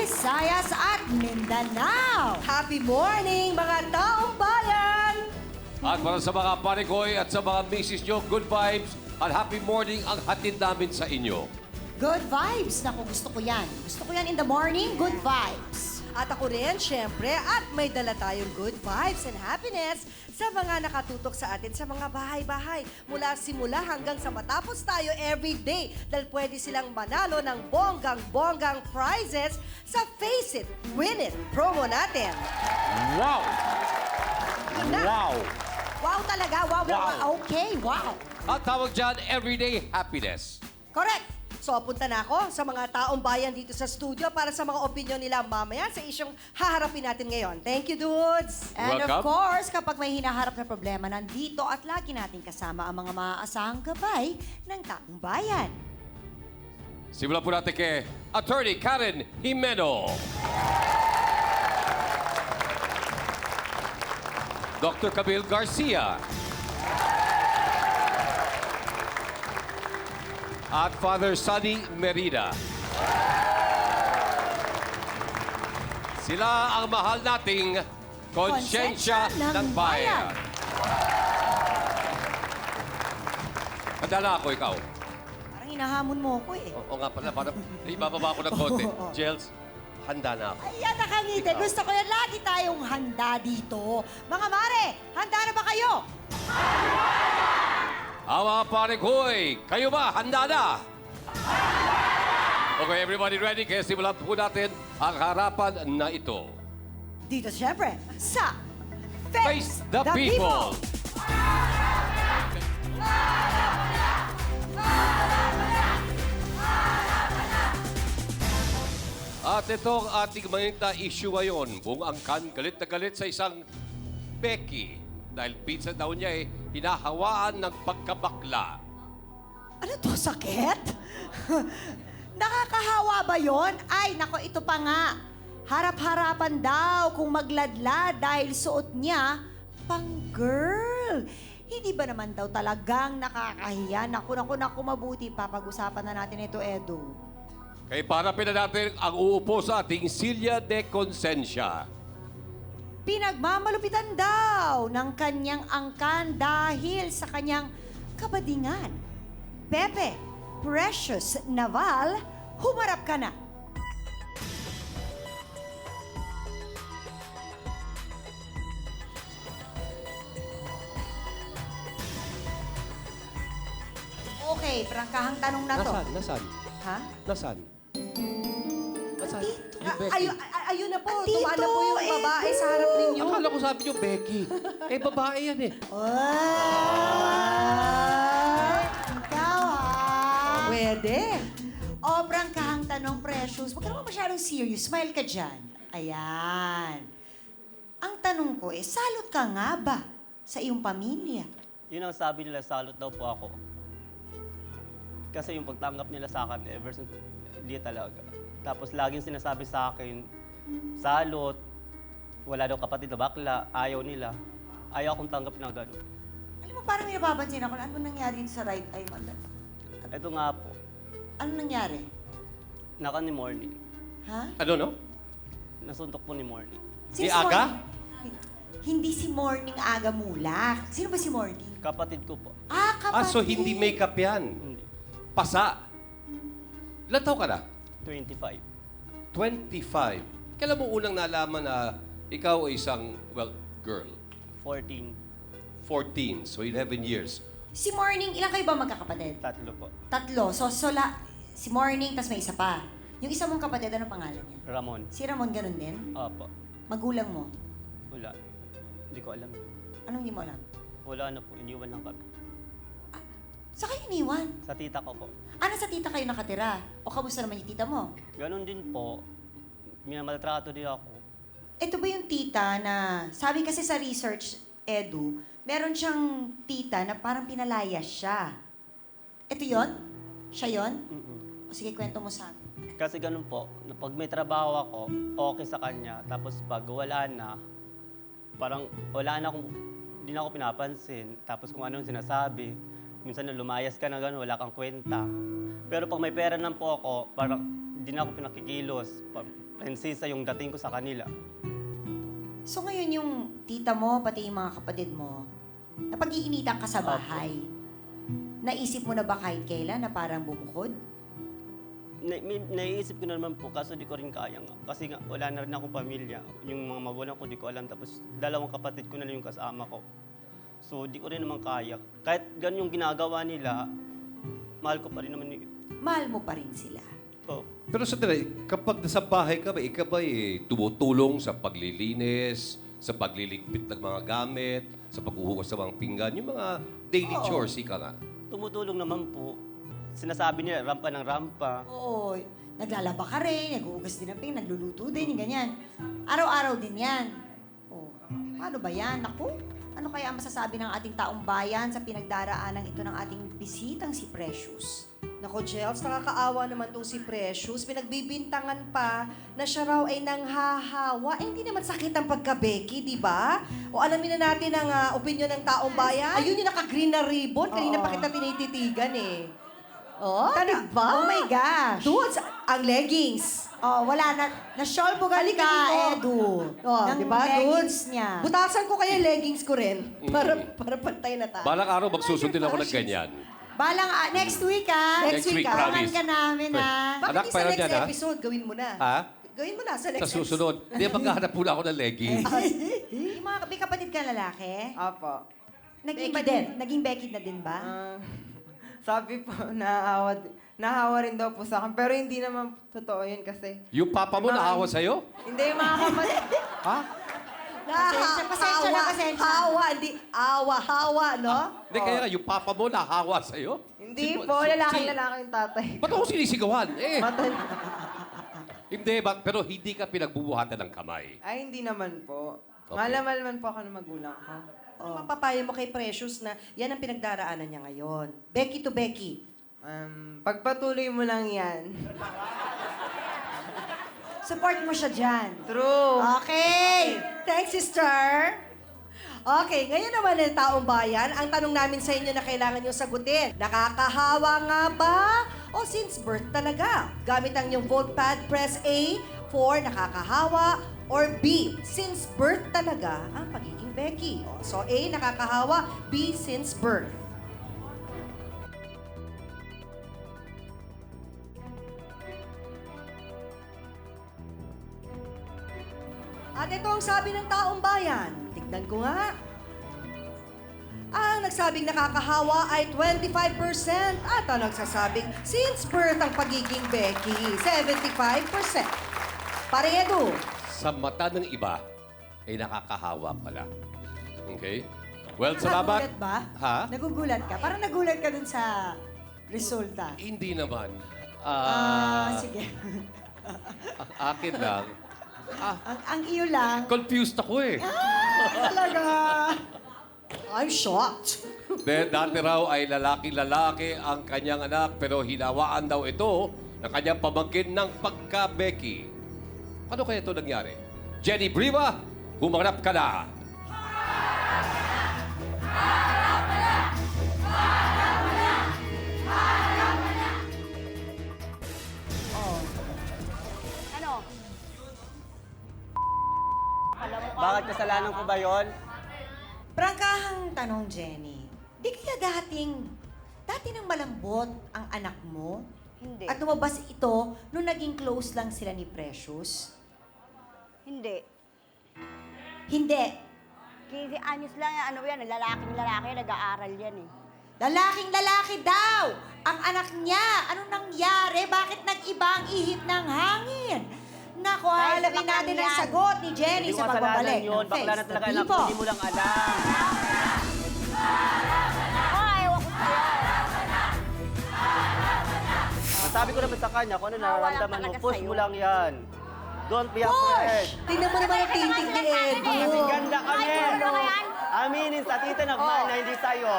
Visayas at Mindanao. Happy morning, mga taong bayan! At para sa mga panikoy at sa mga misis nyo, good vibes at happy morning ang hatid namin sa inyo. Good vibes. Naku, gusto ko yan. Gusto ko yan in the morning, good vibes. At ako rin, syempre, at may dala tayong good vibes and happiness sa mga nakatutok sa atin sa mga bahay-bahay. Mula simula hanggang sa matapos tayo every day dahil pwede silang manalo ng bonggang-bonggang prizes sa Face It, Win It promo natin. Wow! Yun na. Wow! Wow talaga. Wow, wow, Wow. wow. Okay, wow. Ang tawag dyan, everyday happiness. Correct! So, punta na ako sa mga taong bayan dito sa studio para sa mga opinion nila mamaya sa isyong haharapin natin ngayon. Thank you, dudes! And of Welcome. course, kapag may hinaharap na problema, nandito at lagi natin kasama ang mga maaasahang gabay ng taong bayan. Simulan po natin kay Attorney Karen Jimeno. Dr. Camille Garcia. At Father Sunny Merida. Sila ang mahal nating konsyensya ng bayan. Handa na ako, ikaw. Parang hinahamon mo ako eh. Oo nga pala, parang ibababa ko ng konti. Jels, handa na ako. Ayan, nakangiti. Gusto ko yan. Lagi tayong handa dito. Mga mare, handa na ba kayo? Ang mga pare ko'y, kayo ba? Handa na? Okay, everybody ready? Kaya simulan po natin ang harapan na ito. Dito siyempre, sa Face the people! At ito ang ating mga issue ngayon. Buong angkan, galit na galit sa isang Becky. Dahil pizza daw niya hinahawaan ng pagkabakla. Ano to, sakit? Nakakahawa ba yon? Ay, nako, ito pa nga. Harap-harapan daw kung magladlad dahil suot niya pang girl. Hindi ba naman daw talagang nakakahiya? Naku, mabuti pa. Pag-usapan na natin ito, Edu. Kaya para natin ang uupo sa ating Silya de Consensya. Pinagmamalupitan daw ng kanyang angkan dahil sa kanyang kabadingan. Pepe, Precious Naval, humarap ka na. Okay, prangkahang tanong na to. Nasaan? Ha? Nasaan? Nasaan? Ayun na po, Andito, tuwa na po yung babae sa harap ninyo. Akala ko sabi niyo, Becky. Babae yan eh. Ay, ikaw ha? Pwede. O, prangkahang tanong, Precious. Huwag ka naman masyadong serious. Smile ka dyan. Ayan. Ang tanong ko salot ka nga ba sa iyong pamilya? Yun ang sabi nila, salot daw po ako. Kasi yung pagtanggap nila sa akin, ever since, hindi talaga. Tapos laging sinasabi sa akin, salot, wala daw kapatid na bakla, ayaw nila. Ayaw akong tanggap na gano'n. Alam mo, parang may napapansin ako na ano nangyari sa right eye mo. Ito nga po, Ano nangyari? naka ni Morning. Ha? Ano, no? Nasuntok po ni Morning. Sino Ni si Aga? Morning? Hindi si Morning Aga Mulak. Sino ba si Morning? Kapatid ko po. Ah, kapatid. So hindi makeup yan. Hindi. Pasa. Ilan taon ka na? 25. 25. Kailan mo unang nalaman na ikaw ay isang, girl? 14. 14, so 11 years. Si Morning, ilan kayo ba magkakapatid? Tatlo po. Tatlo. So, si Morning, tas may isa pa. Yung isa mong kapatid, anong pangalan niya? Ramon. Si Ramon, ganun din? Opo. Magulang mo? Wala. Hindi ko alam. Anong hindi mo alam? Wala na po, iniwan lang kami. Sa kayo iniwan? Sa tita ko po. Ano sa tita kayo nakatira? O kamusta naman yung tita mo? Ganon din po. Minamaltrato din ako. Ito ba yung tita na, sabi kasi sa research, Edu, meron siyang tita na parang pinalayas siya. Ito yon? Siya yon? Mm-mm. O sige, kwento mo sa amin. Kasi ganun po, na pag may trabaho ako, okay sa kanya. Tapos pag wala na, parang wala na akong, hindi na ako pinapansin. Tapos kung anong sinasabi, minsan na lumayas ka na gano'n, wala kang kwenta. Pero pag may pera lang po ako, parang hindi na ako pinakikilos. prinsesa yung dating ko sa kanila. So ngayon yung tita mo, pati yung mga kapatid mo, napag-iinitan ka sa bahay. Naisip mo na ba kahit kailan na parang bumukod? Naiisip ko na naman po, kaso di ko rin kaya nga. Kasi nga, wala na rin akong pamilya. Yung mga magulang ko, di ko alam. Tapos, dalawang kapatid ko na lang yung kasama ko. So, di ko rin naman kaya. Kahit ganun yung ginagawa nila, mahal ko pa rin naman yun. Mahal mo pa rin sila. So, Pero sandali, kapag nasa bahay ka ba, ikaw ba tumutulong sa paglilinis, sa pagliligpit ng mga gamit, sa paghuhugas ng mga pinggan, yung mga daily chores, ika nga? tumutulong naman po. Sinasabi nila, rampa ng rampa. Oo, naglalaba ka rin, naghuhugas din ng ping, nagluluto din, yung ganyan. Araw-araw din yan. Oh, paano ba yan? Naku, ano kaya ang masasabi ng ating taong bayan sa pinagdaraanan ito ng ating bisitang si Precious? Nako, Jels, nakakaawa naman tong si Precious. Pinagbibintangan pa na siya raw ay nanghahawa. Eh, hindi naman sakit ang pagka-Becky, di ba? O alamin na natin ang opinion ng taong bayan. Ayun yung naka-green na ribbon. Kanina pa kita tinititigan eh. Oh, diba? Oh my gosh! Dudes, ang leggings. Oh, wala na. Na-shawl-bugan Halika ka, dito. Edu. Oh, ng di ba, leggings dudes? niya. Butasan ko kaya leggings ko rin. Para pantay na tayo. Balang araw, magsusundin ako ng ganyan. Balang, next week, ha? Next week, Abangan promise. ka namin, ha? Bakit Anak, di sa pero next dyan, ha? episode, gawin mo na. Ha? Gawin mo na sa next Sa susunod. Hindi, maghahanap muna ako ng leggings. Yung mga may kapatid ka lalaki, Apo. naging, Becky din. naging Becky na din ba? Sabi po, nahawa rin daw po sa akin. Pero hindi naman totoo yun kasi. Yung papa mo naawa sa'yo? Hindi, yung mga kapatid. Ha? Pasensya. Hawa, hindi hawa, no? Hindi, kaya nga, yung papa mo nahawa sa'yo? Hindi po, lalaki yung tatay. Ba't ako sinisigawan? Matan- Hindi, pero hindi ka pinagbubuhatan ng kamay. Ay, hindi naman po. Okay. Malamal man po ako ng magulang ko. Ano mapapayo mo kay Precious na yan ang pinagdaraanan niya ngayon? Becky to Becky. Pagpatuloy mo lang yan. Support mo siya dyan. True. Okay! Thanks, sister. Okay, ngayon naman ng taong bayan, ang tanong namin sa inyo na kailangan nyo sagutin. Nakakahawa nga ba? O since birth talaga? Gamit ang inyong vote pad, press A for nakakahawa or B, since birth talaga ang pagiging Becky. O, so A, nakakahawa, B, since birth. At ito ang sabi ng taong bayan. Tignan ko nga. Ang nagsabing nakakahawa ay 25% at ang nagsasabing since birth ang pagiging Becky, 75%. Paredo. Sa mata ng iba, ay nakakahawa pala. Okay? Well, salamat. Nagugulat ba? Ha? Nagugulat ka? Parang nagulat ka dun sa resulta. Hindi naman. Sige. Ang akin lang. Ang iyo lang. Confused ako eh. Talaga. I'm shocked. Dati raw ay lalaki-lalaki ang kanyang anak pero hinawaan daw ito ng kanyang pamangkin ng pagka-Becky. Ano kaya ito nangyari? Jenny Briva, humarap ka na. Bakit kasalanan ko ba yon? Prangkahang tanong, Jenny. Di kaya dati nang malambot ang anak mo? Hindi. At lumabas ito nung naging close lang sila ni Precious? Hindi. Hindi. 15 anyos lang yan. Ano yan? Lalaking lalaki. Nag-aaral yan eh. Lalaking lalaki daw! Ang anak niya! Anong nangyari? Bakit nag-iba ang ihip ng hangin? Naku, Dahil alamin baklang natin ang yan. sagot ni Jenny Hindi sa ko kasalanan pagbabalik yun. ng Bakla na Face talaga the anak ko. People. Hindi mo lang alam. Oh, ewan ko sa'yo. Sabi ko naman sa kanya kung ano nararamdaman mo. talaga Push sa'yo. mo lang yan. Don't be Push! afraid. Tingnan mo naman ang titig ni Edu. Ganda kami. Ay, ano ba yan? Aminin sa tita nagmahal na hindi sa'yo.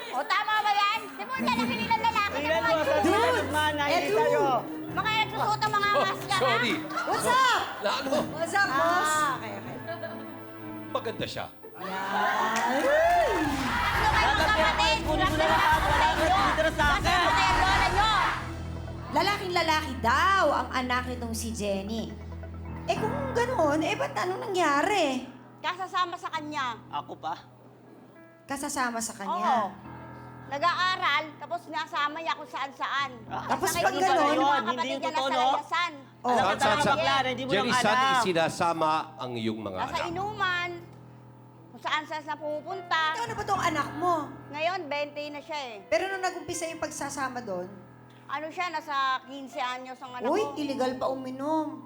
O, tama ba yan? Di mo lalaki nilang lalaki na Tingnan mga mo sa tita nagmahal na hindi Edu! sa'yo. mga nagsusuot ang mga Oh, maskara. sorry. What's up? Na ano? What's up, boss? Okay. Maganda siya. Ano kayo mga kapatid? Kunin mo na lahat. Wala ka titira sa akin. Kasi yung lola nyo. Lalaking lalaki daw ang anak nitong si Jenny. Eh kung ganoon, ba't anong nangyari? Kasasama sa kanya. Ako pa? Kasasama sa Oo. kanya. Nag-aaral, tapos nasama niya kung saan-saan. Tapos Kasakay pag din ganon, yung mga hindi kapatid yung niya totoo, nasa no? layasan. Oh. Alam ka Saan, talaga saan? bakla na hindi mo Jenny, lang saan alam. isinasama ang iyong mga Nasa anak? inuman, kung saan-saan na pumupunta. Ano ba tong anak mo? Ngayon, 20 na siya eh. Pero nung nag-umpisa yung pagsasama doon, Ano siya, nasa 15 anyos ang anak uy, ko. illegal pa uminom.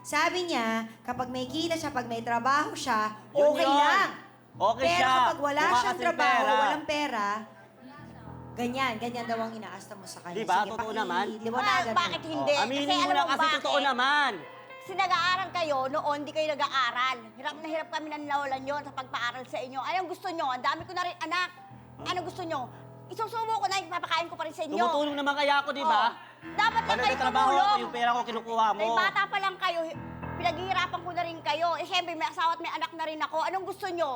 Sabi niya, kapag may kita siya, pag may trabaho siya, Yun okay yun. lang. Okay Pero siya. kapag wala Mukha siyang kasing trabaho, pera. walang pera, ganyan daw ang inaasta mo sa kanya. Di ba? Sige, Totoo naman. liwanagan mo. Bakit hindi? Oh, aminin mo alam na mo kasi bakit? totoo naman. Kasi nag-aaral kayo, noon di kayo nag-aaral. Hirap na hirap kami ng nawalan yon sa pagpaaral sa inyo. Anong gusto nyo? Ang dami ko na rin anak. Anong gusto nyo? Isusubo ko na, ipapakain ko pa rin sa inyo. Tumutulong naman kaya ako, di ba? Oh. Dapat lang Pag kayo nagtatrabaho ako, tumulong. yung pera ko kinukuha mo. May bata pa lang kayo, pinaghihirapan ko na rin kayo. Eh, syempre, may asawa at may anak na rin ako. Anong gusto nyo?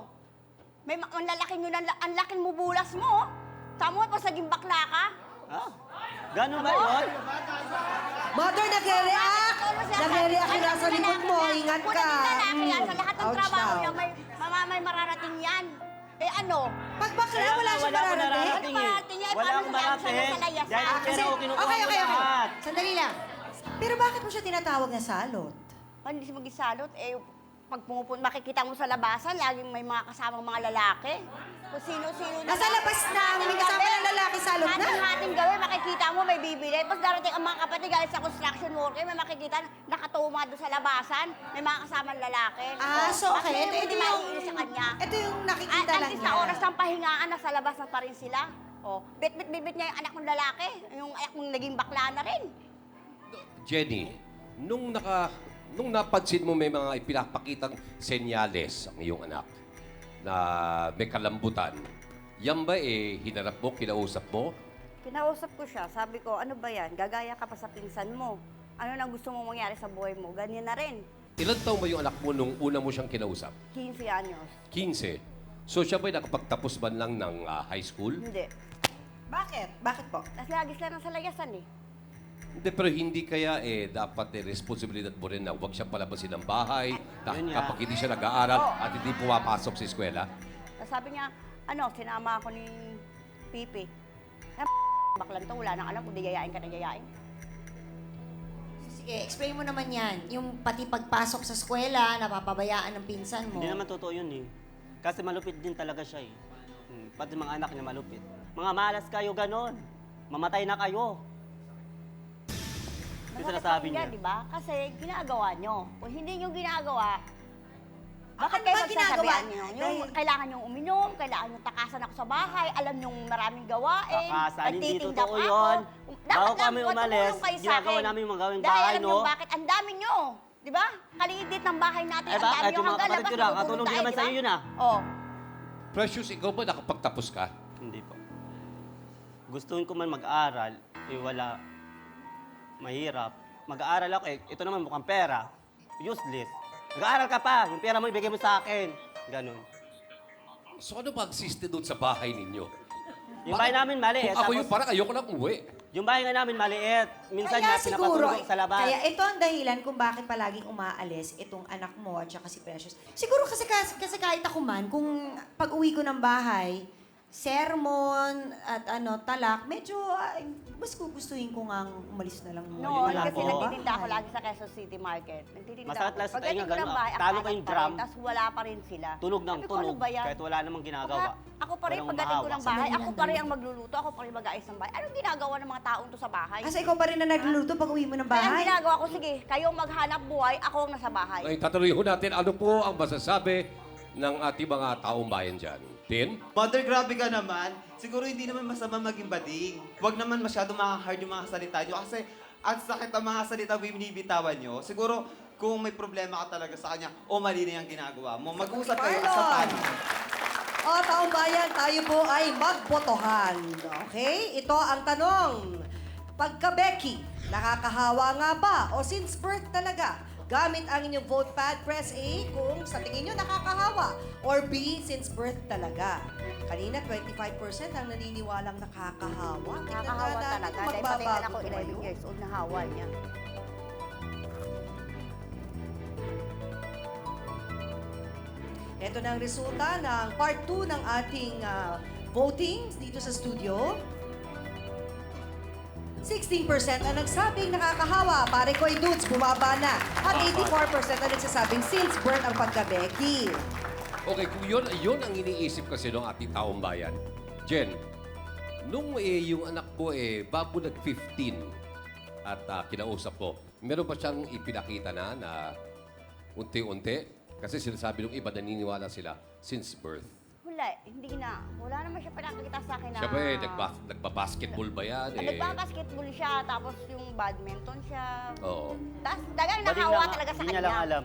Ang lalaking nyo, ang laking mubulas mo. Tama mo, pas naging bakla ka. Ha? Ganun ba yun? Mother, nagre-react! Nagre-react yung nasa likod mo. Ingat ka. Kung naging lalaki yan, sa lahat ng Ouch trabaho daw. niya, may mararating yan. Eh ano? Pag bakla, Kaya wala nga, siyang wala akong mararating. Ano nararating eh. mararating niya? Eh, Wala paano akong sinabi siya marating. nasa layasan? Dahil yung pera ko kinukuha Okay, mo okay. lahat. Sandali lang. Pero bakit mo siya tinatawag na salot? Hindi siya mag-isalot. Eh, pag pumupunta, makikita mo sa labasan, laging may mga kasamang mga lalaki. Kung sino-sino na. Nasa labas na, may kasama ng lalaki, salot na. Hating gawin, makikita mo, may bibili. Tapos darating ang mga kapatid galing sa construction worker, may makikita, nakatuma doon sa labasan, may mga kasamang lalaki. So okay. Bakit Ito hindi yung, maiinis sa kanya? ito yung nakikita At lang least niya. sa oras ng pahingaan, nasa labas na pa rin sila. Bit-bit niya yung anak ng lalaki. Yung anak ng naging bakla na rin. Jenny, nung napansin mo may mga ipinapakitang senyales ang iyong anak na may kalambutan, yan ba hinarap mo, kinausap mo? Kinausap ko siya, sabi ko, ano ba yan? Gagaya ka pa sa pinsan mo. Ano na gusto mo mangyari sa buhay mo? Ganyan na rin. Ilan taon ba yung anak mo nung una mo siyang kinausap? 15 anyos. 15. So siya ba'y nakapagtapos man lang ng high school? Hindi. Bakit? Bakit po? Tapos lagi sila nasa layasan eh. Hindi, pero hindi kaya dapat responsibilidad mo rin na huwag siyang palabasin ng bahay Yun nga. kapag hindi siya nag-aaral at hindi pumapasok sa eskwela. Tapos sabi niya, sinama ako ni Pipi. Baklan to, wala nang alam kung di yayain ka na yayain. Sige, explain mo naman yan. Yung pati pagpasok sa eskwela, napapabayaan ng pinsan mo. Hindi naman totoo yun eh. Kasi malupit din talaga siya eh. Pati mga anak niya malupit. Mga malas kayo ganon. Mamatay na kayo. Yung sinasabi niya. Di ba? Kasi ginagawa nyo. Kung hindi nyo ginagawa, Ano bakit ba kayo ginagawa? magsasabihan nyo? Yung Dahil- kailangan nyo uminom, kailangan nyo takasan ako sa bahay, alam nyo maraming gawain, Takasan, hindi nagtitinda totoo pa ako. yun. Dapat Bago lang kami po umalis, tumulong kayo sa ginagawa akin. namin yung mga gawing Dahil bahay, alam no? nyo bakit ang dami nyo. Di ba? Kalidit ng bahay natin, Eh, ang dami bakit nyo yung mga hanggang kapatid labas, ko na, nagpupulong katulong din tayo, naman di sa ba? iyo yun ah. Oh. Precious, ikaw ba nakapagtapos ka? Hindi po. Gustuin ko man mag-aral, wala. Mahirap. Mag-aaral ako ito naman mukhang pera. Useless. Mag-aaral ka pa, yung pera mo ibigay mo sa akin. Ganon. So ano ba ang siste doon sa bahay ninyo? Yung bahay namin maliit. Kung ako tapos yung parang ayoko nang uwi. yung bahay nga namin maliit. Minsan Kaya nga siguro, pinapatulog sa labas. kaya ito ang dahilan kung bakit palaging umaalis itong anak mo at saka si Precious. Siguro kasi kahit ako man, kung pag-uwi ko ng bahay, sermon at talak, medyo mas gugustuhin ko nga umalis na lang muna. Noon, Wala kasi po. nagtitinda ako lagi sa Quezon City Market. Nagtitinda Masakit ako. lang sa Pagdating tainga, ko ng ganun, bahay, ang talo kalat kayong pa drum. rin, Tapos wala pa rin sila. Tulog ng Sabi ko, tulog. ano ba yan? Kahit wala namang ginagawa. Ako pa rin, Walang pagdating ko umahawa. ng bahay, ako pa rin ang magluluto, ako pa rin mag-aayos ng bahay. Anong ginagawa ng mga taong to sa bahay? Kasi ikaw pa rin na nagluluto pag uwi mo ng Kaya ang bahay. ginagawa ko, sige, kayong maghanap buhay, ako ang nasa bahay. Ngayon, tatuloy ho natin, ano po ang masasabi ng ating mga taong bayan dyan? Tin? Mother, grabe ka naman. Siguro hindi naman masama maging bading. Huwag naman masyado hard yung mga salita nyo. Kasi ang sakit ang mga salita binibitawan nyo. Siguro, kung may problema ka talaga sa kanya, o mali na yung ginagawa mo, mag-usap kayo as a family. O, taong bayan, tayo po ay magbotohan. Okay? Ito ang tanong. Pagka Becky, nakakahawa nga ba? O since birth talaga, gamit ang inyong vote pad. Press A kung sa tingin nyo nakakahawa. Or B, since birth talaga. Kanina, 25% ang naniniwalang nakakahawa. Tingnan nga Nakakahawa natin talaga. kung Dahil pati yung anak magbabago ko, 11 tumayo. years old, nahawa niya. Ito na ang resulta ng part 2 ng ating voting dito sa studio. 16% ang nagsabing nakakahawa. Pare ko'y dudes, bumaba na. At 84% ang nagsasabing since birth ang pagka-Becky. Okay, kung yun ang iniisip kasi ng ating taong bayan. Jen, nung yung anak ko bago nag-15 at kinausap ko, meron ba siyang ipinakita na unti-unti? Kasi sinasabi ng iba, naniniwala sila since birth. Wala, hindi na. Wala naman siya pinakakita sa akin na... Siya ba nagpa-basketball ba yan? Nagbabasketball siya, tapos yung badminton siya. Oo. Tapos dagang Bading nakahawa lang- talaga sa Hindi kanya. niya lang alam.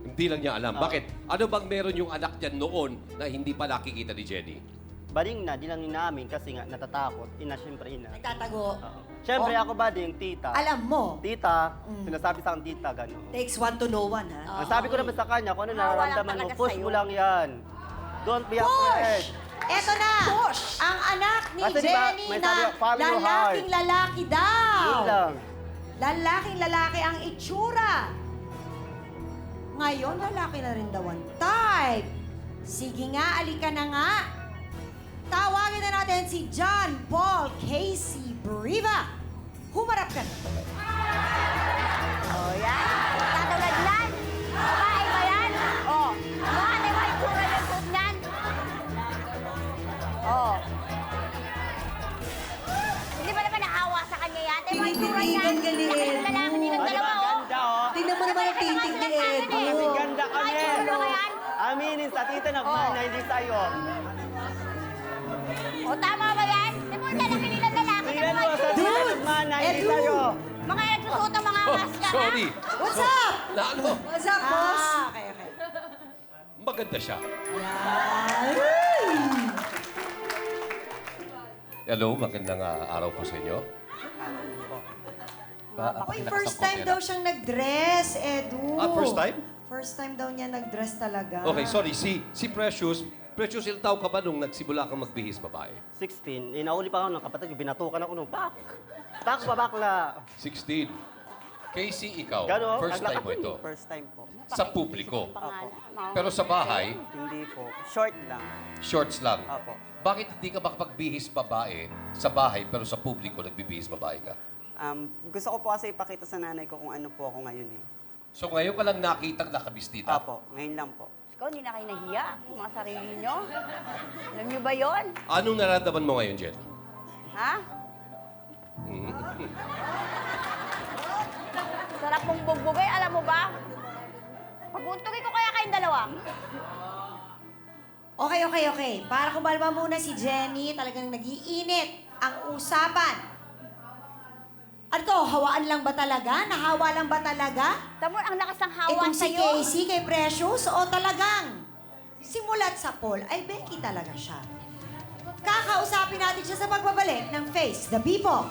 Hindi lang niya alam. Bakit? Ano bang meron yung anak niya noon na hindi pa nakikita ni Jenny? Bading na, di lang inamin kasi nga natatakot. Siyempre ina. Nagtatago. Oo. Siyempre ako bading, tita. Alam mo, Tita, sinasabi sa akin tita, gano'n. Takes one to know one, ha? Ang sabi ko naman sa kanya, kung ano Hawa lang nararamdaman mo, talaga push sa'yo. mo lang yan. Don't be push! afraid. Eto na! Push! Ang anak ni Kasi diba, Jenny may na sabi, follow your heart. lalaking lalaki daw. Yun lang. Lalaking lalaki ang itsura. Ngayon, lalaki na rin daw ang type. Sige nga, alika na nga. Tawagin na natin si John Paul Casey Briva. Humarap ka na. Oh, yan. Tatulad. Babae ba yan? Oh. Ano yung mga itsura ng food niyan? Oh. Hindi ba naman naawa sa kanya yan? Ano yung mga itsura niyan? Tinititigan ka ni Laki ng Edu. lalaki nilang Ano ba, dalawa, oh. ganda oh. Tingnan mo naman ang tintig ni Edu. Kasi ganda Mga kami. itsura ko yan. Aminin sa tita na na hindi sa'yo. O, tama ba yan? Di mo lalaki nilang lalaki. Tingnan mo sa Dude! tita na hindi Edu! sa'yo. Mga nagsusuot ng mga Oh, maskara. sorry. What's up? Na ano? What's up, boss? Okay, okay. Maganda siya. Ay! Hello, magandang araw po sa inyo. Uy, first time daw siyang nag-dress, Edu. First time? First time daw niya nag-dress talaga. Okay, sorry. Si Precious, ilang taon ka ba nung nagsimula kang magbihis babae? 16. Inauli pa ako ng kapatid ko. Binatukan ako nung pak. Pak ba bakla? 16. Casey, ikaw, Gano'n? first time mo Naglakad ito. yun. First time po. Sa publiko. Pangalan. Pero sa bahay, Hindi po. Short lang. shorts lang. Apo. Bakit hindi ka makapagbihis babae sa bahay pero sa publiko nagbibihis babae ka? Gusto ko po kasi ipakita sa nanay ko kung ano po ako ngayon eh. So ngayon ka lang nakitang nakabistita? Apo, ngayon lang po. Ikaw, hindi na kayo nahiya sa mga sarili nyo. Alam nyo ba yon? Anong nararamdaman mo ngayon, Jen? Ha? Sarap mong bugbugay, alam mo ba? Paguntugin ko kaya kayong dalawa. Okay. Para kumalma muna si Jenny, talagang nagiinit ang usapan. Ano to, hawaan lang ba talaga? Nahawa lang ba talaga? Tamo, ang lakas ng hawa Itong si sa'yo. Casey kay Precious o talagang simulat sa Paul ay Becky talaga siya. Kakausapin natin siya sa pagbabalik ng Face the People.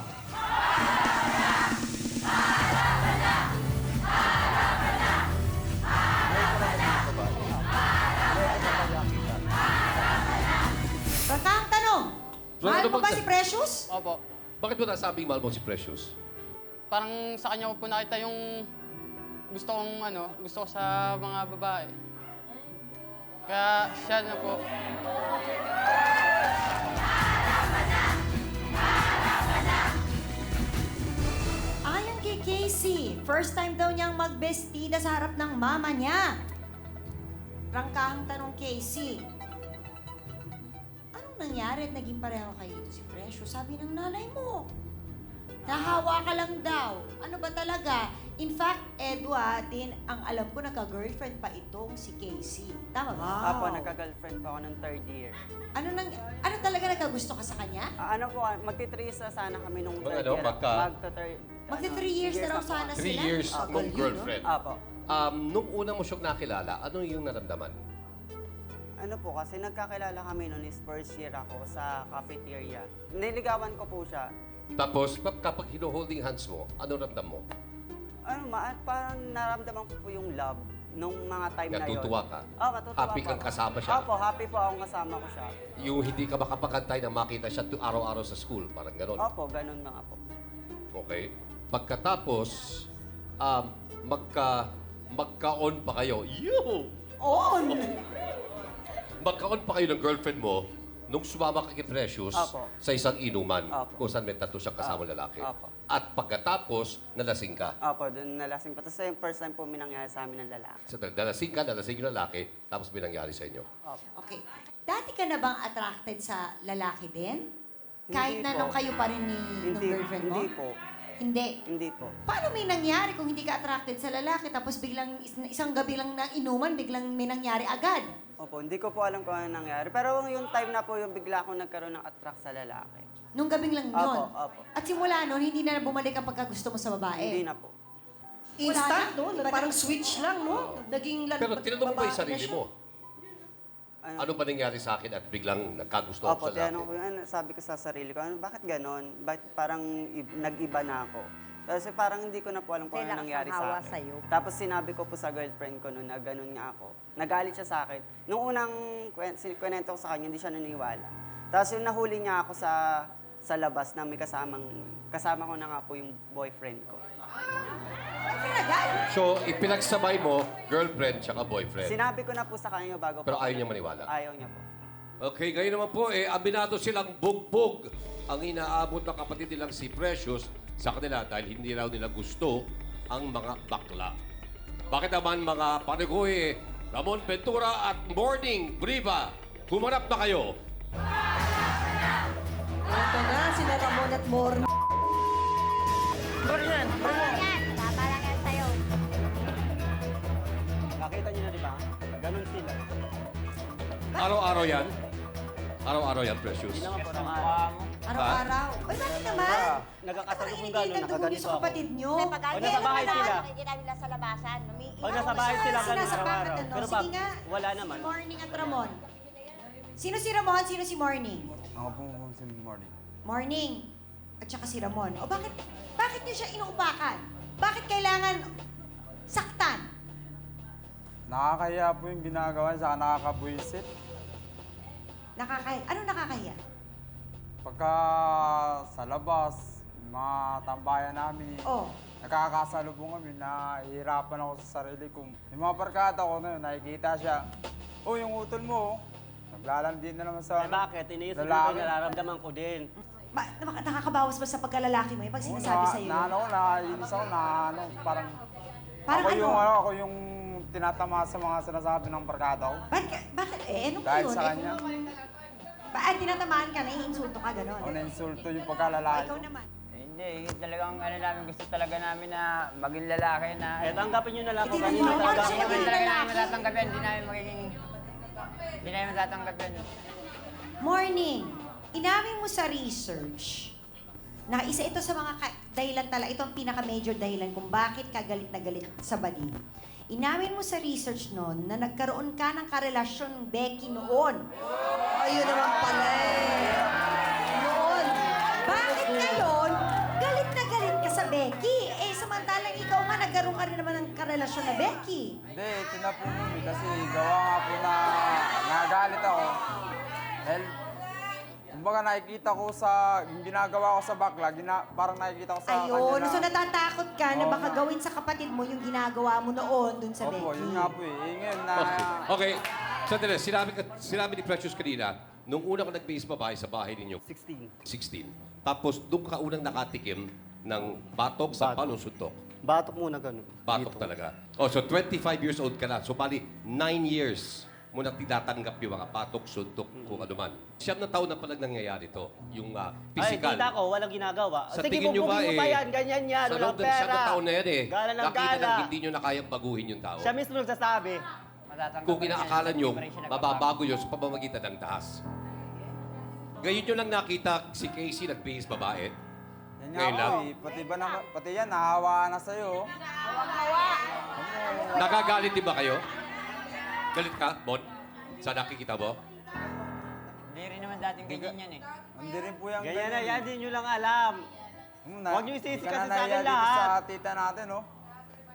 Kakang tanong, So, mahal ano mo ba bang- si Precious? Opo. Bakit mo nasabing mahal mo si Precious? Parang sa kanya ko po nakita yung gusto ko sa mga babae. Kaya siya na po. Ayon kay Casey, first time daw niyang magbestida sa harap ng mama niya. Rangkahang tanong Casey, anong nangyari at naging pareho kayo dito si Precious? Sabi ng nanay mo, nahawa ka lang daw. Ano ba talaga? In fact, Edwin, ang alam ko, nagka-girlfriend pa itong si Casey. Tama ba? Apo, nagka-girlfriend po ako ng third year. Ano talaga nagkagusto ka sa kanya? Ano po, magti-3 na sana kami nung Mga third ano, year. Magti 3 years na raw sana 3 sila. years Tagal nung yun, no? girlfriend. Apo. Nung una mo siyang nakilala, ano yung naramdaman? Ano po, kasi nagkakilala kami noon is first year ako sa cafeteria. Niligawan ko po siya. Tapos, kapag hino-holding hands mo, ano ramdam mo? Parang naramdaman ko po yung love nung mga time na yun. Natutuwa ka? Matutuwa Happy po kang ako. kasama siya? Opo, happy po akong kasama ko siya. Yung hindi ka makapagantay na makita siya araw-araw sa school, parang ganon. Opo, ganun mga po. Okay? Pagkatapos, magka-on pa kayo. On! Magka-on pa kayo ng girlfriend mo nung sumama ka kay Precious Apo. sa isang inuman Apo. kung saan may tattoo siyang kasama lalaki. Apo. At pagkatapos, nalasing ka. Opo, doon nalasing pa. Tapos yung first time po minangyari sa amin ng lalaki. So, nalasing yung lalaki, tapos may nangyari sa inyo. Okay. Dati ka na bang attracted sa lalaki din? Kahit Hindi na po. nung kayo pa rin ni nung girlfriend mo? Hindi po. Hindi. Hindi po. Paano may nangyari kung hindi ka attracted sa lalaki tapos biglang isang gabi lang na inuman, biglang may nangyari agad? Opo, hindi ko po alam kung ano nangyari. Pero yung time na po, yung bigla akong nagkaroon ng attract sa lalaki. Nung gabing lang yun? Opo. At simula nun, hindi na bumalik ang pagkagusto mo sa babae? Hindi na po. Instant, no? Iba na. Parang switch lang, no? Naging Pero tinanong mo ba yung babae sarili na siya. mo? Ano ba nangyari sa akin at biglang nagkagusto Opo, ako sa tinanong ko lalaki? yun. Sabi ko sa sarili ko, bakit ganon? Bakit parang nag-iba na ako? Kasi parang hindi ko na po alam kung ano Kailangan nangyari siyang sa hawa akin. sa'yo. Tapos sinabi ko po sa girlfriend ko noon na ganon nga ako. Nagalit siya sa akin. Nung unang kwento ko sa kanya, hindi siya naniniwala. Tapos yung nahuli niya ako sa labas na may kasama ko na nga po yung boyfriend ko. So, ipinagsabay mo, girlfriend tsaka boyfriend. Sinabi ko na po sa kanya bago Pero po. ayaw niya maniwala. Ayaw niya po. Okay, ngayon naman po, aminado silang bugbog ang inaabot ng kapatid nilang si Precious sa kanila dahil hindi raw nila gusto ang mga bakla. Bakit naman mga paniguhi, Ramon Ventura at Morning Briva, humarap na kayo. Ito na, sila Ramon at Morning. Yan, tama lang yan sa'yo. Nakita niyo na, di ba? Ganun sila. Araw-araw yan? Araw-araw yan, Precious. Hindi naman po ng araw. Araw-araw. Ay, bakit naman? Nagkakasalubong Hindi gano'n, nagdugulo nakaganito sa ako. kapatid nyo. Hindi, pag Pag nasa bahay sila. nakikita nila sa labasan. Pag nasa bahay sila, ganun Sinasapakat, araw-araw. ano? Pero Sige pag nga. wala naman, Si Morning at Ramon. Sino si Ramon? Sino si Morning? Ako po si Morning. Morning. At saka si Ramon. O bakit niyo siya inuupakan? Bakit kailangan saktan? Nakakahiya po yung ginagawa niya, saka nakakabuisit. Ano nakakahiya? Pagka sa labas, mga tambayan namin, Oh. nakakasalubong kami, nahihirapan ako sa sarili ko. Yung mga barkada ko na yun, nakikita siya, oh, yung utol mo, oh." Naglalandi na naman sa... eh bakit? Iniisip ko lalaki. yung nararamdaman ko din. Nakakabawas ba sa pagkalalaki mo yung pag sinasabi sa'yo? Nainis ako, parang... Parang ano? Ako yung tinatama sa mga sinasabi ng barkada ko. Bakit? Ano ko Dahil yun? sa kanya. Tinatamaan ka, naiinsulto ka, gano'n. Ako na-insulto yung pagkalalaki. Ikaw naman. Hindi, talagang ano namin, gusto talaga namin na maging lalaki na... Eh, tanggapin nyo na lang kung Hindi kanino naman talaga siya ako Hindi maging talaga kanino. namin lalaki. matatanggap yan, hindi namin matatanggap yan. Morning, inamin mo sa research na isa ito sa mga dahilan talaga, ito ang pinaka-major dahilan kung bakit ka galit na galit sa bading. Inamin mo sa research noon na nagkaroon ka ng karelasyon Becky noon. Ayun naman pala eh. Noon. Bakit ngayon, galit na galit ka sa Becky? Eh, samantalang ikaw nga, nagkaroon ka rin naman ng karelasyon na Becky. Hindi, ito na po mami, kasi gawa nga po na nagalit ako. Dahil, kumbaga nakikita ko sa, yung ginagawa ko sa bakla, parang nakikita ko sa Ayun, kanya so natatakot ka na Oo baka nga. gawin sa kapatid mo yung ginagawa mo noon dun sa Opo, Becky. yun nga po eh. Ngayon na... Okay, sandali. Sinabi ni Precious kanina, nung una ko nag-base babae sa bahay ninyo, 16. Tapos, doon ka unang nakatikim ng batok sa Batok. palusuntok. Batok muna ganun. Batok Dito. talaga. Oh, so 25 years old ka na. So, bali, 9 years mo na tinatanggap yung mga patok, suntok, kung ano man. 7 na taon na palang nangyayari to. Yung Ay, physical. kita ko, walang ginagawa. Sa Sige, tingin nyo ba bubugin mo pa yan, ganyan yan, sa walang loob ng 7 na pera. taon na yan Gala ng nakita gala. na hindi nyo na kayang baguhin yung tao. Siya mismo nagsasabi. Matatanggap Kung pa rin yan, inaakala nyo, hindi pa rin siya nagbabago. mababago yun sa pamamagitan ng taas. Ngayon nyo lang nakita si Casey nag-base babae. Yan nga Ngayon lang. po eh. Pati yan, nahawaan na sa'yo. Nagagalit din ba kayo? Galit ka, Bon? Sa nakikita mo? Hindi rin naman dating ganyan yan eh. Hindi rin po yung Ganyan na, ganyan yan eh. din nyo lang alam. Huwag niyo isisi Hindi ka kasi na sa akin nahiya dito lahat. sa tita natin, oh.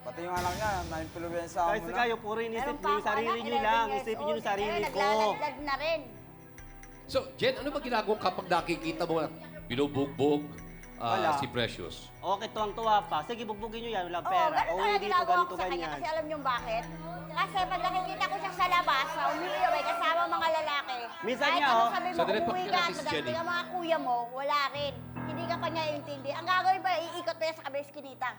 Pati yung anak niya, na-influensya Guys, mo na. kayo, puro inisip Meron niyo pa yung ako, sarili anak, niyo 11 lang. years Isipin niyo old. yung sarili Ngayon, ko. naglaladlad na rin. So, Jen, ano ba ginagawa kapag nakikita mo na binubugbog Wala. si Precious? Okay, tuwang-tuwa pa. Sige, bugbugin niyo yan. Walang Oo, pera. ganun O talaga hindi to, ginagawa ganito, ko sa kanya. ganyan. Kasi alam niyo bakit? Kasi pag nakikita ko siya sa labas, sa umiiyak, kasama mga lalaki. Minsan kahit nga, ano oh. sabi mo, Sandali, umuwi ka, pakinggan natin si sa Jenny. ng mga kuya mo, wala rin. Hindi ka pa niya intindi. Ang gagawin ba, iikot mo yan sa kabilang skinita.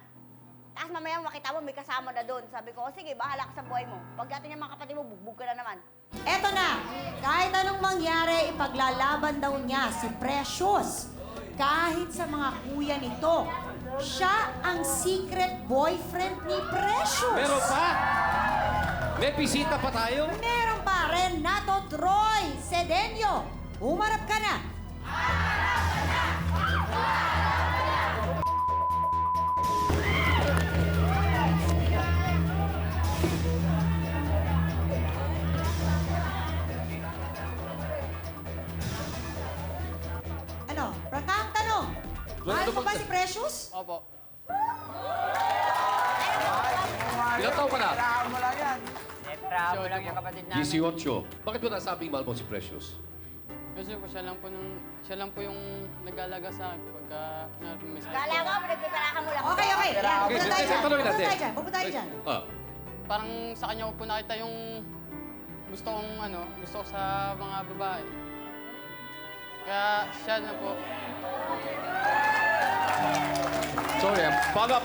Tapos mamaya makita mo, may kasama na doon. Sabi ko, o sige, bahala ka sa buhay mo. Pagdating ng mga kapatid mo, bugbog ka na naman. Eto na, kahit anong mangyari, ipaglalaban daw niya si Precious. Kahit sa mga kuya nito, siya ang secret boyfriend ni Precious. Meron pa! May bisita pa tayo? Meron pa, Renato Troy Sedeño. Umarap ka na. Ano? Prakang tanong. Mahal mo ba si Precious? Opo. Ilang taon ka na? Kailangan mo lang yan. Perahan mo lang yung kapatid namin. 18. Bakit mo nasabing mahal mo si Precious? Kasi po siya lang po yung nag-alaga sa akin pagka may sakit. Kala ko, pinagpiperahan mo lang. Okay, okay. Yan, Okay, pupunta tayo sige, dyan. tanongin Pupunta natin. tayo dyan. Pupunta tayo dyan. Ah, Parang sa kanya ko po nakita yung gusto ko sa mga babae. Kaya siya na po. sorry, follow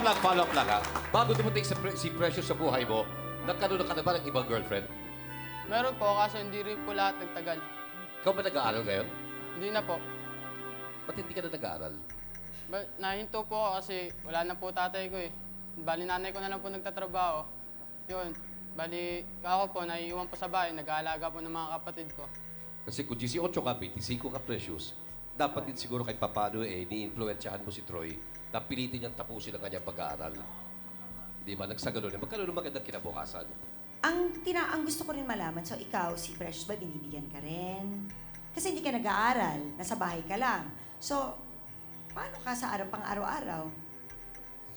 up lang ha. Bago dumating si Precious sa buhay mo, nagkaroon ka na ba ng ibang girlfriend? Meron po, kaso hindi rin po lahat nagtagal. Ikaw ba nag-aaral ngayon? Hindi na po. Ba't hindi ka na nag-aaral? Nahinto po ako kasi wala na po tatay ko eh. Bali nanay ko na lang po nagtatrabaho. Yun. Bali ako po, naiiwan po sa bahay, nag-aalaga po ng mga kapatid ko. Kasi kung 18 ka, 25 ka Precious, dapat din siguro kahit papano ni-influensyahan mo si Troy na pilitin niyang tapusin ang kanyang pag-aaral. Di ba? Nagsagano na. Magkaroon ng magandang kinabukasan. Ang gusto ko rin malaman, so ikaw, si Precious ba, binibigyan ka rin? Kasi hindi ka nag-aaral, nasa bahay ka lang. So, paano ka sa pang-araw-araw?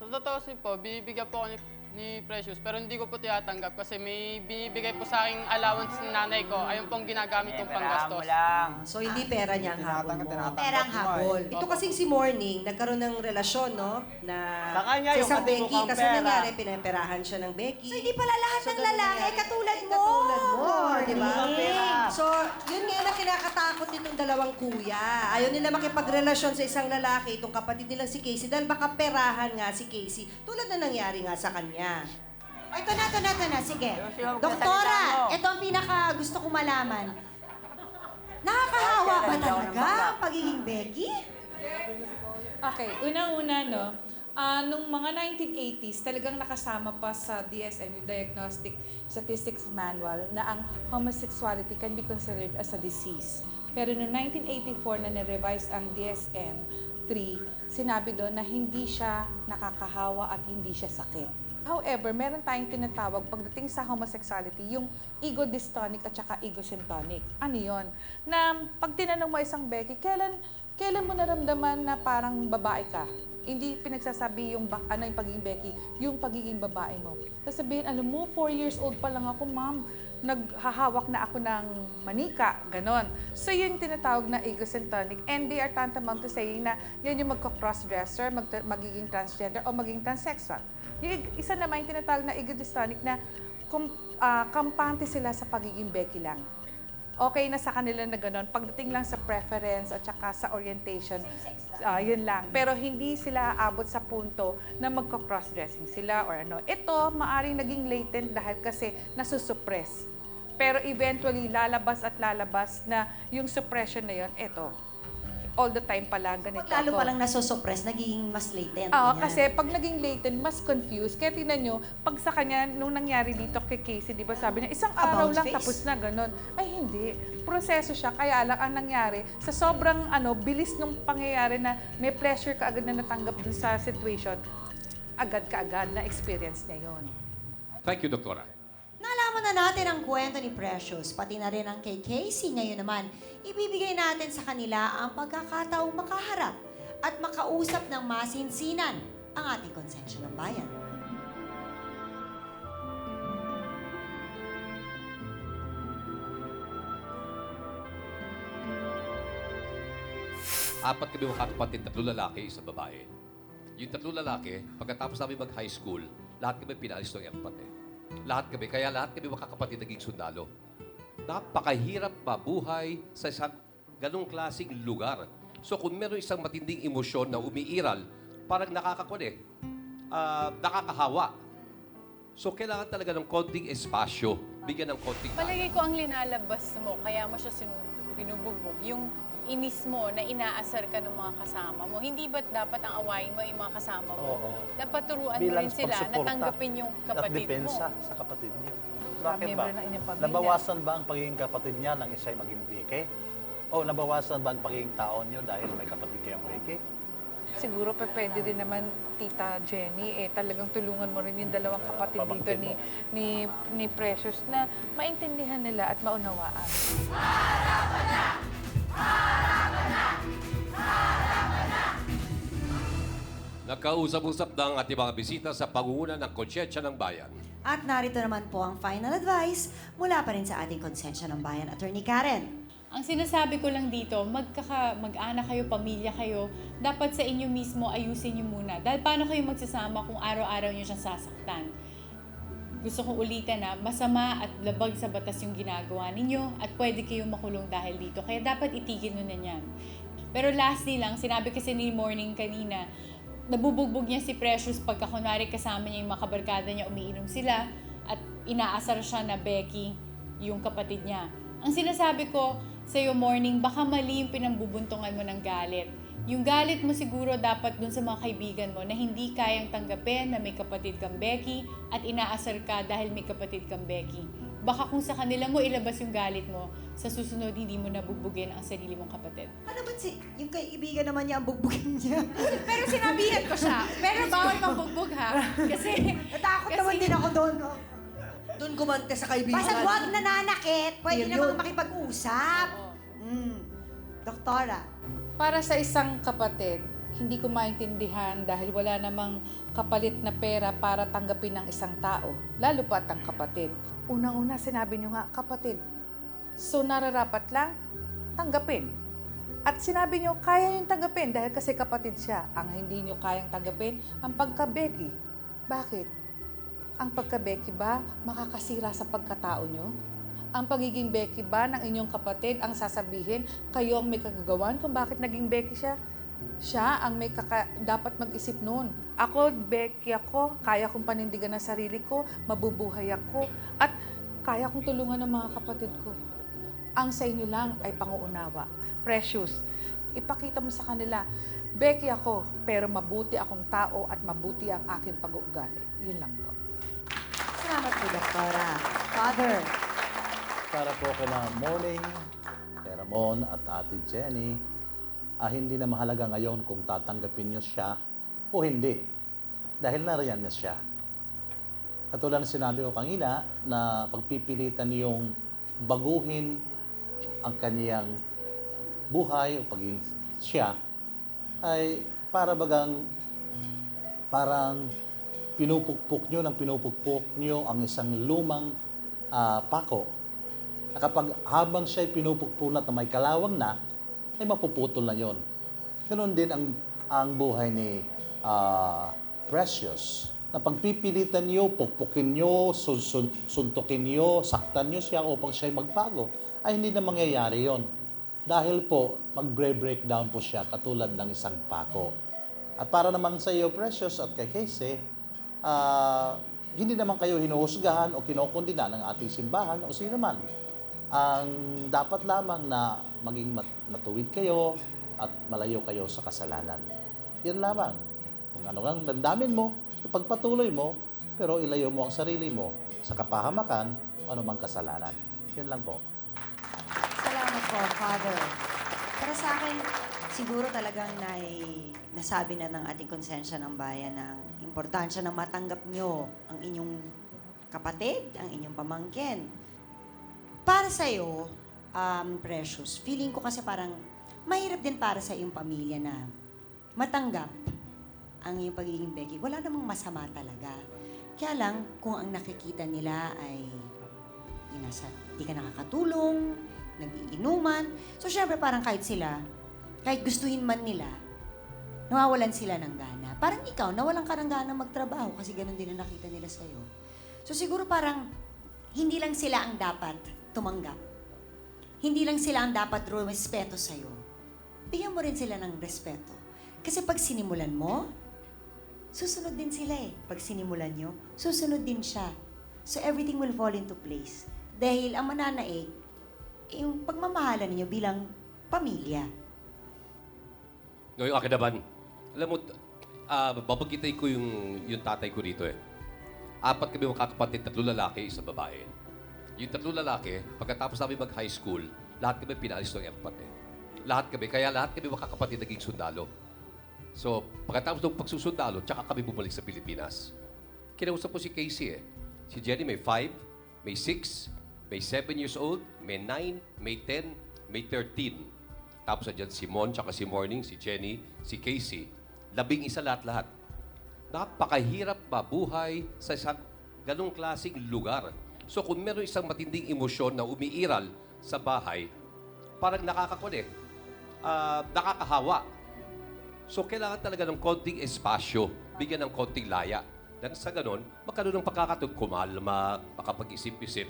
So totoo kasi po, binibigyan po ako ni Precious pero hindi ko po tiyatanggap kasi may binibigay po sa aking allowance ng nanay ko. Ayun pong ginagamit kong Perahan mo panggastos. lang. So, hindi pera niya ang habol mo. Tinatanggap Perang mo, habol. Ito kasing si Morning, nagkaroon ng relasyon, no? Na Sa kanya, sa yung isang Becky, katibukang kasi pera. nangyari, pinaperahan siya ng Becky. So, hindi pala lahat ng ganun lalaki nangyari. katulad mo. Katulad mo, di ba? Morning. So, yun nga na kinakatakot nitong dalawang kuya. Ayaw nila makipagrelasyon sa isang lalaki, itong kapatid nilang si Casey, dahil baka perahan nga si Casey, tulad na nangyari nga sa kanya. Ito na. Sige. Yung Doktora, salita mo. ito ang pinaka gusto kong malaman. Nakakahawa ba talaga ang pagiging Becky? Okay, unang-una, no, nung mga 1980s, talagang nakasama pa sa DSM, yung Diagnostic Statistics Manual, na ang homosexuality can be considered as a disease. Pero noong 1984 na nirevise ang DSM-3, sinabi doon na hindi siya nakakahawa at hindi siya sakit. However, meron tayong tinatawag pagdating sa homosexuality, yung ego dystonic at saka ego syntonic. Ano yun? Na pag tinanong mo isang Becky, kailan mo naramdaman na parang babae ka? Hindi pinagsasabi yung ano yung pagiging Becky, yung pagiging babae mo. Sasabihin, alam mo, 4 years old pa lang ako, ma'am. Naghahawak na ako ng manika, ganon. So yun tinatawag na ego syntonic, and they are tantamount to saying na yun yung magka-cross-dresser, magiging transgender o maging transsexual. Yung isa naman yung tinatawag na ego dystonic na kampante sila sa pagiging Becky lang. Okay na sa kanila na gano'n. Pagdating lang sa preference at saka sa orientation, yun lang. Pero hindi sila aabot sa punto na magka-cross-dressing sila or ano. Ito, maaring naging latent dahil kasi nasusuppress. Pero eventually, lalabas na yung suppression na yun, ito. All the time pala, ganito Lalo ako. palang nasosuppress, naging mas latent. Oo, ganyan. kasi pag naging latent, mas confused. Kaya tingnan nyo, pag sa kanya, nung nangyari dito kay Casey, di ba sabi niya, isang araw About lang face? tapos na, ganun. Ay, hindi. Proseso siya. Kaya lang ang nangyari, sa sobrang bilis nung pangyayari na may pressure ka agad na natanggap dun sa situation, agad na experience niya yun. Thank you, Doktora. Nalaman na natin ang kwento ni Precious, pati na rin ang kay Casey. Ngayon naman, ibibigay natin sa kanila ang pagkakataong makaharap at makausap ng masinsinan ang ating konsensya ng bayan. Apat kami magkakapatid, 3 lalaki, 1 babae. Yung 3 lalaki, pagkatapos namin mag-high school, lahat kami pinalis ng apat eh. Kaya lahat kami magkakapatid naging sundalo. Napakahirap mabuhay sa isang ganong klaseng lugar. So kung meron isang matinding emosyon na umiiral, parang nakakahawa. So kailangan talaga ng konting espasyo, bigyan ng konting Palagay ko ang linalabas mo, kaya mo siya binubugbog, yung inis mo na inaasar ka ng mga kasama mo. Hindi ba't dapat ang awayin mo yung mga kasama mo? Oo. Dapat turuan mo Bilang rin sila na pagsuporta tanggapin yung at kapatid mo. depensa sa kapatid niyo. Bakit ba? Miyembro ng inyong pamilya. Nabawasan ba ang pagiging kapatid niya nang isa'y maging beke? O nabawasan ba ang pagiging tao niyo dahil may kapatid kayong beke? Siguro pwede din naman, Tita Jenny, talagang tulungan mo rin yung dalawang kapatid dito ni Precious na maintindihan nila at maunawaan. Nagkausap-usap ng ating mga bisita sa pangunguna ng Konsyensya ng Bayan. At narito naman po ang final advice mula pa rin sa ating Konsensya ng Bayan, Attorney Karen. Ang sinasabi ko lang dito, mag-anak kayo, pamilya kayo, dapat sa inyo mismo ayusin nyo muna. Dahil paano kayo magsasama kung araw-araw nyo siyang sasaktan? Gusto kong ulitin na masama at labag sa batas yung ginagawa ninyo at pwede kayong makulong dahil dito. Kaya dapat itigil nyo na yan. Pero lastly lang, sinabi kasi ni Morning kanina, nabubugbog niya si Precious pagka kunwari kasama niya yung mga kabarkada niya, umiinom sila at inaasar siya na Becky, yung kapatid niya. Ang sinasabi ko sa'yo, Morning, baka mali yung pinambubuntungan mo ng galit. Yung galit mo siguro dapat dun sa mga kaibigan mo na hindi kayang tanggapin na may kapatid kang Becky at inaasar ka dahil may kapatid kang Becky. Baka kung sa kanila mo ilabas yung galit mo, sa susunod hindi mo nabugbugin ang sarili mong kapatid. Ano ba yung kaibigan naman niya ang bugbugin niya? Pero sinabihan ko siya. Pero bawal mambugbog ha. Kasi Natakot naman din ako doon. No? Doon gumante sa kaibigan. Basta huwag nananakit, pwede Yun. namang makipag-usap. Doktora. Para sa isang kapatid, hindi ko maintindihan dahil wala namang kapalit na pera para tanggapin ng isang tao, lalo pat ang kapatid. Unang-una, sinabi nyo nga, kapatid. So, nararapat lang, tanggapin. At sinabi nyo, kaya nyo tanggapin dahil kasi kapatid siya. Ang hindi nyo kayang tanggapin, ang pagka-Becky. Bakit? Ang pagka-Becky ba makakasira sa pagkatao nyo? Ang pagiging Becky ba ng inyong kapatid ang sasabihin, kayo ang may kagagawan kung bakit naging Becky siya? Siya ang may dapat mag-isip noon. Ako, Becky ako, kaya kong panindigan ang sarili ko, mabubuhay ako, at kaya kong tulungan ng mga kapatid ko. Ang sa inyo lang ay panguunawa. Precious, ipakita mo sa kanila, Becky ako, pero mabuti akong tao at mabuti ang aking pag-uugali. Yun lang po. Salamat po, Doktora. Father. Para po kina Morning, kay Ramon at Ate Jenny, hindi na mahalaga ngayon kung tatanggapin niyo siya o hindi. Dahil nariyan na siya. Katulad ng sinabi ko kanina na pagpipilitan niyong baguhin ang kaniyang buhay o pagiging siya ay parang pinupukpok nyo ang isang lumang pako. Na kapag habang siya'y pinupukpunat na may kalawang na, ay mapuputol na yon. Ganon din ang buhay ni Precious. Na pagpipilitan nyo, pukpukin nyo, suntukin nyo, saktan nyo siya upang siya'y magbago, ay hindi na mangyayari yon. Dahil po, mag-breakdown po siya katulad ng isang pako. At para naman sa iyo, Precious, at kay Casey, hindi naman kayo hinuhusgahan o kinokondina ng ating simbahan o sino man. Ang dapat lamang na maging matuwid kayo at malayo kayo sa kasalanan. Yan lamang. Kung ano ang damdamin mo, ipagpatuloy mo, pero ilayo mo ang sarili mo sa kapahamakan o anumang kasalanan. Yan lang po. Salamat po, Father. Para sa akin, siguro talagang nasabi na ng ating konsensya ng bayan ang importansya ng matanggap nyo ang inyong kapatid, ang inyong pamangkin. Para sa'yo, Precious, feeling ko kasi parang mahirap din para sa iyong pamilya na matanggap ang iyong pagiging Becky. Wala namang masama talaga. Kaya lang, kung ang nakikita nila ay di ka nakakatulong, nag-iinuman. So, syempre, parang kahit sila, kahit gustuhin man nila, nawawalan sila ng gana. Parang ikaw, nawalan ka ng gana magtrabaho kasi ganun din ang nakita nila sa'yo. So siguro parang hindi lang sila ang dapat tumanggap. Hindi lang sila ang dapat respeto sa'yo. Bigyan mo rin sila ng respeto. Kasi pag sinimulan mo, susunod din sila eh. Pag sinimulan nyo, susunod din siya. So everything will fall into place. Dahil ang mananaig, yung pagmamahalan ninyo bilang pamilya. Ngayong akin naman, alam mo, babagkitin ko yung tatay ko dito eh. 4 kami magkakapatid, 3 lalaki, 1 babae. Yung 3 lalaki, pagkatapos namin mag-high school, lahat kami pinalis ng airport eh. Lahat kami magkakapatid naging sundalo. So, pagkatapos ng pagsusundalo, tsaka kami bumalik sa Pilipinas. Kinausap ko si Casey eh. Si Jenny may 5, may 6, may 7 years old, may 9, may 10, may 13. Tapos andyan si Mon, tsaka si Morning, si Jenny, si Casey. 11 lahat-lahat. Napakahirap mabuhay sa isang ganong klaseng lugar. So kung meron isang matinding emosyon na umiiral sa bahay, parang nakakahawa. So kailangan talaga ng konting espasyo, bigyan ng konting laya. Dan sa ganon, magkaroon ng pagkakataon, kumalma, makapag-isip-isip.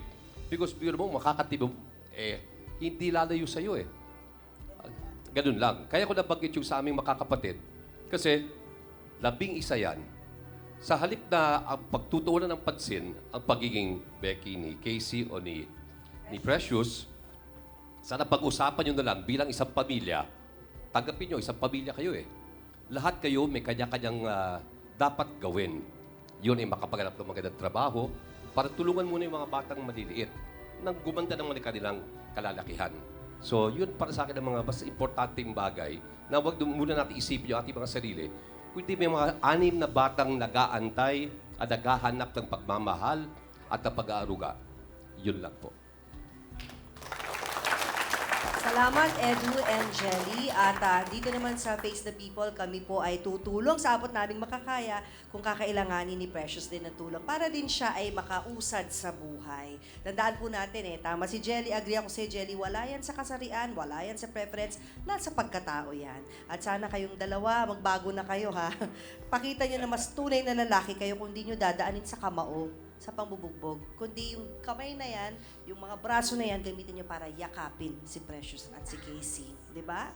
Because biro mo, makakatibong, hindi lalayo sa'yo eh. Ganun lang. Kaya ko nabanggit yung sa aming makakapatid. Kasi, 11 yan. Sa halip na ang pagtutuunan ng pansin, ang pagiging Becky ni Casey o ni Precious, sana pag-usapan nyo na lang bilang isang pamilya, tanggapin nyo, isang pamilya kayo eh. Lahat kayo may kanya-kanyang dapat gawin. Yun ay makapaganap ng magandang trabaho para tulungan muna yung mga batang maliliit nang gumanda ng mga kanilang kalalakihan. So, yun para sa akin ang mga mas importanteng bagay na huwag muna natin isipin yung ating mga sarili. Kundi may mga 6 na batang nag-aantay at naghahanap ng pagmamahal at ng pag-aaruga. Yun lang po. Salamat, Edu and Jelly. At dito naman sa Face the People, kami po ay tutulong sa abot naming makakaya kung kakailanganin ni Precious din ng tulong para din siya ay makausad sa buhay. Tandaan po natin tama si Jelly, agree ako si Jelly, wala yan sa kasarian, wala yan sa preference, nasa pagkatao yan. At sana kayong dalawa, magbago na kayo ha. Pakita nyo na mas tunay na lalaki kayo kung di nyo dadaanin sa kamao, sa pambubugbog. Kundi yung kamay na yan, yung mga braso na yan, gamitin nyo para yakapin si Precious at si Casey. Diba?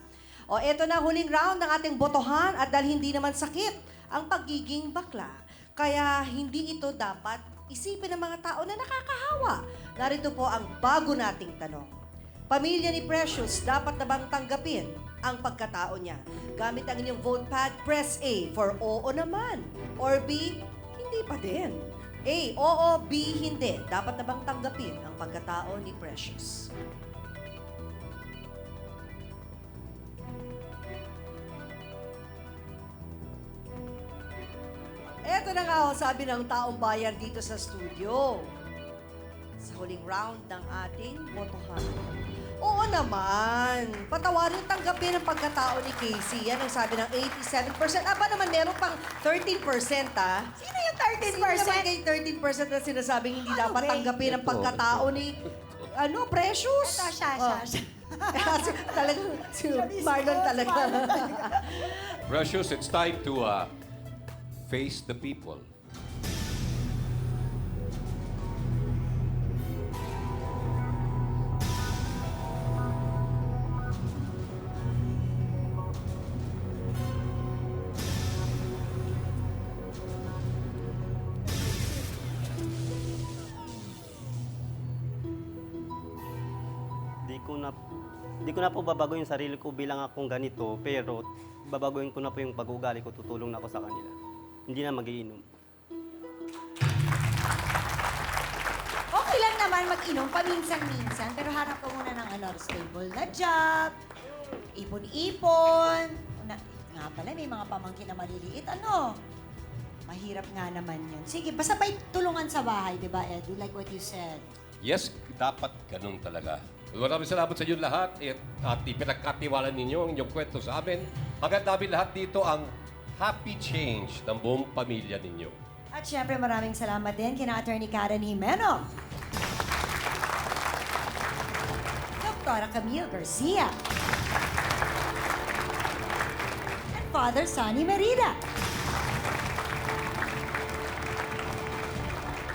O eto na, huling round ng ating botohan at dahil hindi naman sakit ang pagiging bakla, kaya hindi ito dapat isipin ng mga tao na nakakahawa. Narito po ang bago nating tanong. Pamilya ni Precious, dapat na bang tanggapin ang pagkatao niya? Gamit ang inyong vote pad, press A for oo naman. Or B, hindi pa din. A, oo, B, hindi. Dapat na bang tanggapin ang pagkatao ni Precious? Eto na nga sabi ng taong bayan dito sa studio. Sa huling round ng ating botohan. Oo naman. Patawarin tanggapin ang pagkatao ni Casey. Yan ang sabi ng 87%. Aba naman, meron pang 13% ah. Sino yung 13%? Sino naman kay 13% na sinasabing hindi dapat tanggapin ang pagkatao ni Precious? Ito, siya. Talagang, si Marlon talaga. Precious, it's time to face the people. Di ko na po babago yung sarili ko bilang akong ganito, pero babaguhin ko na po yung pag-uugali ko, tutulong na ako sa kanila. Hindi na magiinom. Okay lang naman mag-inom paminsan-minsan, pero hanap ka muna ng stable na job, ipon-ipon. Nga pala, may mga pamangkin na maliliit. Mahirap nga naman yun. Sige, basta pa tulungan sa bahay, di ba, Edu? Like what you said. Yes, dapat ganun talaga. Maraming salamat sa inyo lahat at ipinagkatiwala ninyo ang inyong kwento sa amin. Hanggang namin lahat dito ang happy change ng buong pamilya ninyo. At syempre, maraming salamat din kina Attorney Karen Jimeno, Dr. Camille Garcia, Father Sonny Merida.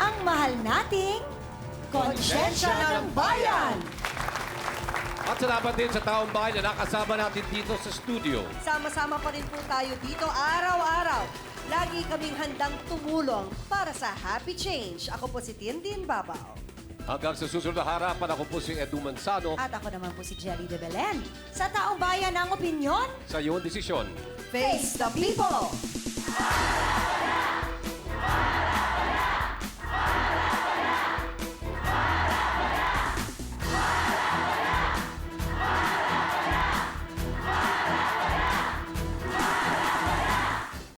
Ang mahal nating Konsyensya ng Bayan. At salamat din sa taong bayan na nakasama natin dito sa studio. Sama-sama pa rin po tayo dito araw-araw. Lagi kaming handang tumulong para sa happy change. Ako po si Tintin Babaw. Hanggang sa susunod na harapan, ako po si Edu Manzano. At ako naman po si Jelly de Belen. Sa taong bayan ang opinyon, Sa iyong desisyon. Face the people!